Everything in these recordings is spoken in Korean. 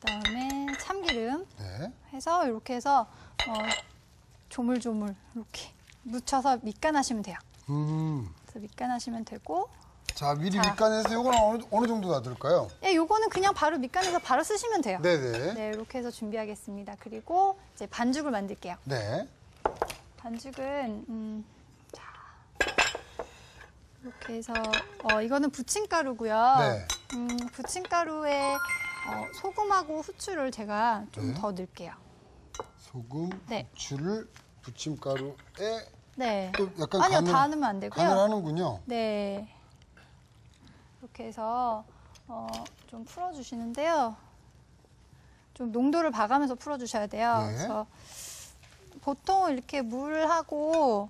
그다음에 참기름 네. 해서 이렇게 해서 조물조물 이렇게 묻혀서 밑간하시면 돼요. 그래서 밑간하시면 되고. 자, 미리 밑간해서 이거는 어느 정도 놔둘까요? 예, 요거는 그냥 바로 밑간해서 바로 쓰시면 돼요. 네네. 네, 이렇게 해서 준비하겠습니다. 그리고 이제 반죽을 만들게요. 네. 반죽은 자 이렇게 해서 이거는 부침가루고요. 네. 부침가루에 소금하고 후추를 제가 좀 더 넣을게요. 소금, 네. 후추를 부침가루에 네. 또 약간 아니요, 다 넣으면 안 되고요. 간을 하는군요. 네. 이렇게 해서 좀 풀어주시는데요. 좀 농도를 봐가면서 풀어주셔야 돼요. 네. 그래서 보통 이렇게 물하고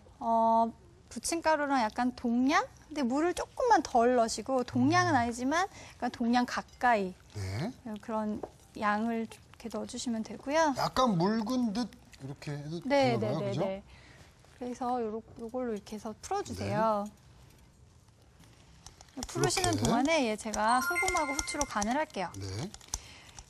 부침가루랑 약간 동량? 근데 물을 조금만 덜 넣으시고 동량은 아니지만 약간 동량 가까이 네. 그런 양을 이렇게 넣어주시면 되고요. 약간 묽은 듯 이렇게 해도 되나 봐요, 그죠? 네. 그래서 요걸로 이렇게 해서 풀어주세요. 풀으시는 이렇게. 동안에 제가 소금하고 후추로 간을 할게요. 네.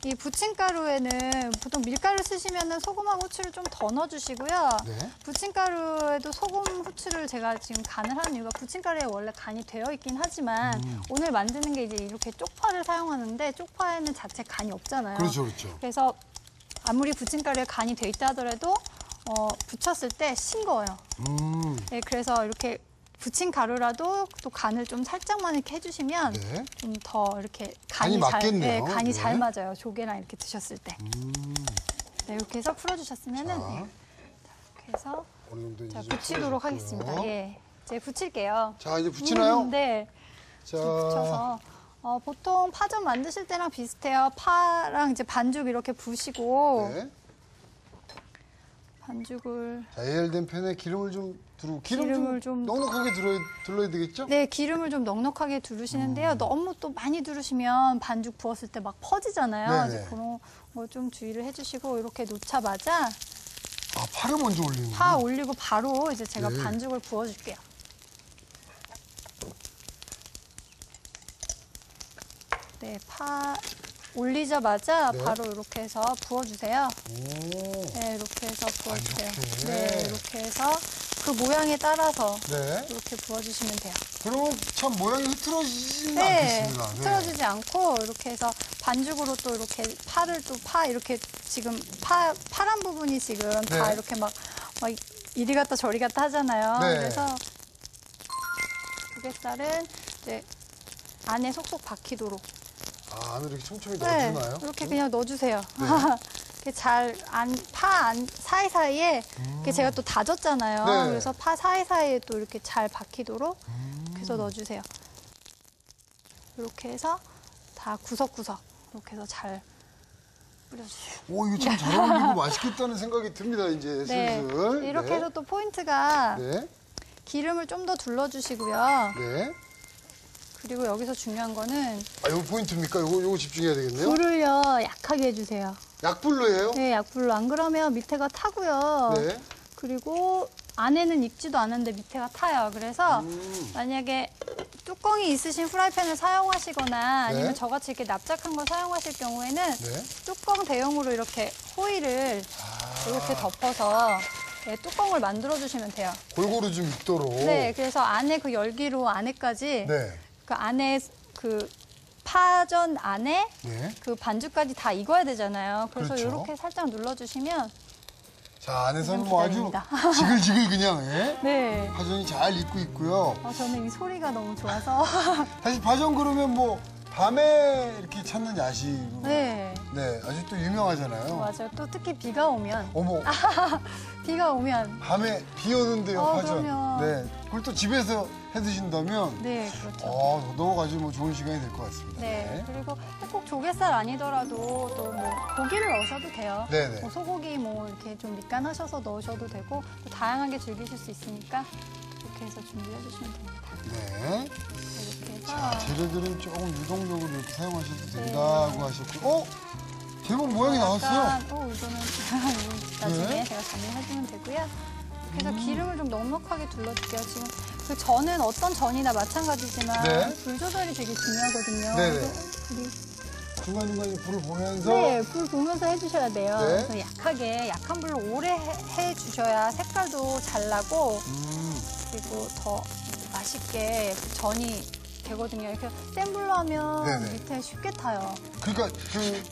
이 부침가루에는 보통 밀가루 쓰시면 소금하고 후추를 좀 더 넣어주시고요. 네. 부침가루에도 소금, 후추를 제가 지금 간을 하는 이유가 부침가루에 원래 간이 되어 있긴 하지만 오늘 만드는 게 이제 이렇게 쪽파를 사용하는데 쪽파에는 자체 간이 없잖아요. 그렇죠, 그렇죠. 그래서 아무리 부침가루에 간이 돼 있다 하더라도 부쳤을 때 싱거워요. 네, 그래서 이렇게 부침가루라도 또 간을 좀 살짝만 이렇게 해주시면 네. 좀 더 이렇게 간이 잘, 맞겠네요. 네, 간이 네. 잘 맞아요. 조개랑 이렇게 드셨을 때. 네, 이렇게 해서 풀어주셨으면은 자. 네. 자, 이렇게 해서 어느 정도 이제 자, 좀 붙이도록 풀어줬고요. 하겠습니다. 예, 이제 붙일게요. 자, 이제 붙이나요? 네, 자, 붙여서 보통 파전 만드실 때랑 비슷해요. 파랑 이제 반죽 이렇게 부시고 네. 반죽을 자, 예열된 팬에 기름을 좀 두르고 기름을 좀 넉넉하게 둘러야 되겠죠? 네, 기름을 좀 넉넉하게 두르시는데요. 너무 또 많이 두르시면 반죽 부었을 때 막 퍼지잖아요. 네네. 이제 그런 거 좀 주의를 해주시고 이렇게 놓자마자 아, 파를 먼저 올리는 파 올리고 바로 이제 제가 네. 반죽을 부어줄게요. 네, 파 올리자마자 네. 바로 이렇게 해서 부어주세요. 오. 네, 이렇게 해서 부어주세요. 이렇게. 네, 이렇게 해서 그 모양에 따라서 네. 이렇게 부어주시면 돼요. 그러면 참 모양이 흐트러지지는 네, 않겠습니다. 흐트러지지 않고 이렇게 해서 반죽으로 또 이렇게 파를 또 이렇게 지금 파란 부분이 지금 다 네. 이렇게 막 이리 갔다 저리 갔다 하잖아요. 네. 그래서 조갯살은 이제 안에 속속 박히도록 아, 안에 이렇게 촘촘히 네, 넣어주나요? 이렇게 그냥 넣어주세요. 네. 이렇게 잘 파 안 사이사이에 이렇게 제가 또 다졌잖아요. 네. 그래서 파 사이사이에 또 이렇게 잘 박히도록 해서 넣어주세요. 이렇게 해서 다 구석구석 이렇게 해서 잘 뿌려주세요. 오, 이거 참 잘 어울리고 맛있겠다는 생각이 듭니다, 이제 네, 슬슬. 이렇게 네. 해서 또 포인트가 네. 기름을 좀 더 둘러주시고요. 네. 그리고 여기서 중요한 거는 아, 이거 포인트입니까? 요거 집중해야 되겠네요. 불을요 약하게 해주세요. 약불로 해요? 네, 약불로. 안 그러면 밑에가 타고요. 네. 그리고 안에는 익지도 않은데 밑에가 타요. 그래서 만약에 뚜껑이 있으신 프라이팬을 사용하시거나 아니면 네. 저같이 이렇게 납작한 거 사용하실 경우에는 네. 뚜껑 대용으로 이렇게 호일을 이렇게 덮어서 네, 뚜껑을 만들어 주시면 돼요. 골고루 좀 익도록. 네, 그래서 안에 그 열기로 안에까지 네. 그 안에 그 파전 안에 네. 그 반죽까지 다 익어야 되잖아요. 그래서 그렇죠. 이렇게 살짝 눌러주시면 자, 안에서는 뭐 아주 기다립니다. 지글지글 그냥, 예? 네. 파전이 잘 익고 있고요. 저는 이 소리가 너무 좋아서. 사실 파전 그러면 뭐 밤에 이렇게 찾는 야식으로. 네. 네, 아주 또 유명하잖아요. 맞아요. 또 특히 비가 오면. 어머, 비가 오면. 밤에 비 오는데요, 파전. 그럼요. 네, 그걸 또 집에서 해 드신다면 네, 그렇죠. 더더욱 아주 뭐 좋은 시간이 될 것 같습니다. 네. 그리고 꼭 조갯살 아니더라도 또 뭐 고기를 넣으셔도 돼요. 네네. 뭐 소고기 뭐 이렇게 좀 밑간하셔서 넣으셔도 되고 또 다양하게 즐기실 수 있으니까 이렇게 해서 준비해 주시면 됩니다. 네. 이렇게 해서. 자, 재료들은 조금 유동적으로 이렇게 사용하셔도 된다고 하셨고, 제법 모양이 나왔어요. 약간, 이거는 나중에 네. 제가 정리해주면 되고요. 그래서 기름을 좀 넉넉하게 둘러줄게요. 지금 그 전은 어떤 전이나 마찬가지지만 네. 불 조절이 되게 중요하거든요. 네네. 그래서 불이 중간중간 불을 보면서. 네, 불 보면서 해주셔야 돼요. 네. 그래서 약한 불로 오래 해주셔야 색깔도 잘 나고 그리고 더 맛있게 전이 되거든요. 이렇게 센 불로 하면 네네. 밑에 쉽게 타요. 그러니까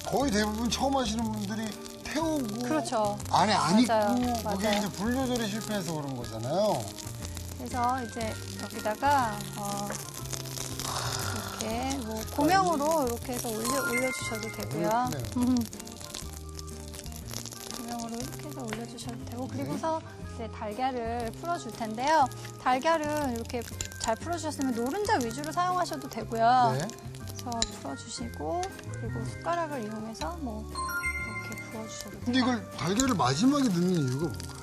거의 대부분 처음 하시는 분들이 태우고 그렇죠. 안에 안 맞아요. 익고 그게 맞아요. 이제 불 조절이 실패해서 그런 거잖아요. 그래서 이제 여기다가 이렇게 뭐 고명으로 이렇게 해서 올려주셔도 되고요. 네. 고명으로 이렇게 해서 올려주셔도 되고 그리고서 이제 달걀을 풀어줄 텐데요. 달걀은 이렇게 잘 풀어주셨으면 노른자 위주로 사용하셔도 되고요. 네. 그래서 풀어주시고 그리고 숟가락을 이용해서 뭐 이렇게 부어주셔도 돼요. 근데 이걸 달걀을 마지막에 넣는 이유가 뭔가요?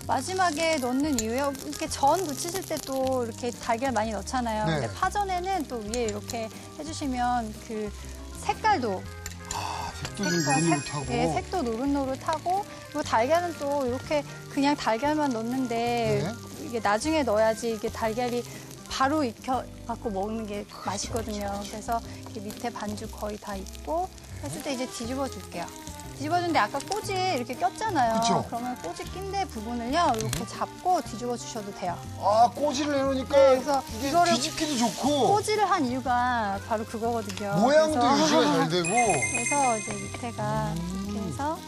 마지막에 넣는 이유요. 이렇게 전 부치실 때 또 이렇게 달걀 많이 넣잖아요. 네. 근데 파전에는 또 위에 이렇게 해주시면 그 색깔도 색도 좀 노릇노릇하고. 네, 색도 노릇노릇하고 그리고 달걀은 또 이렇게 그냥 달걀만 넣는데 네. 이게 나중에 넣어야지 이게 달걀이 바로 익혀 갖고 먹는 게 맛있거든요. 그래서 이렇게 밑에 반죽 거의 다 익고 했을 때 이제 뒤집어 줄게요. 뒤집어주는데 아까 꼬지 이렇게 꼈잖아요. 그쵸. 그러면 꼬지 낀 데 부분을요 이렇게 잡고 뒤집어 주셔도 돼요. 아, 꼬지를 내놓으니까 네, 그래서 이게 이거를 뒤집기도 좋고 꼬지를 한 이유가 바로 그거거든요. 모양도 그래서 유지가 잘 되고. 그래서 이제 밑에가 이렇게 해서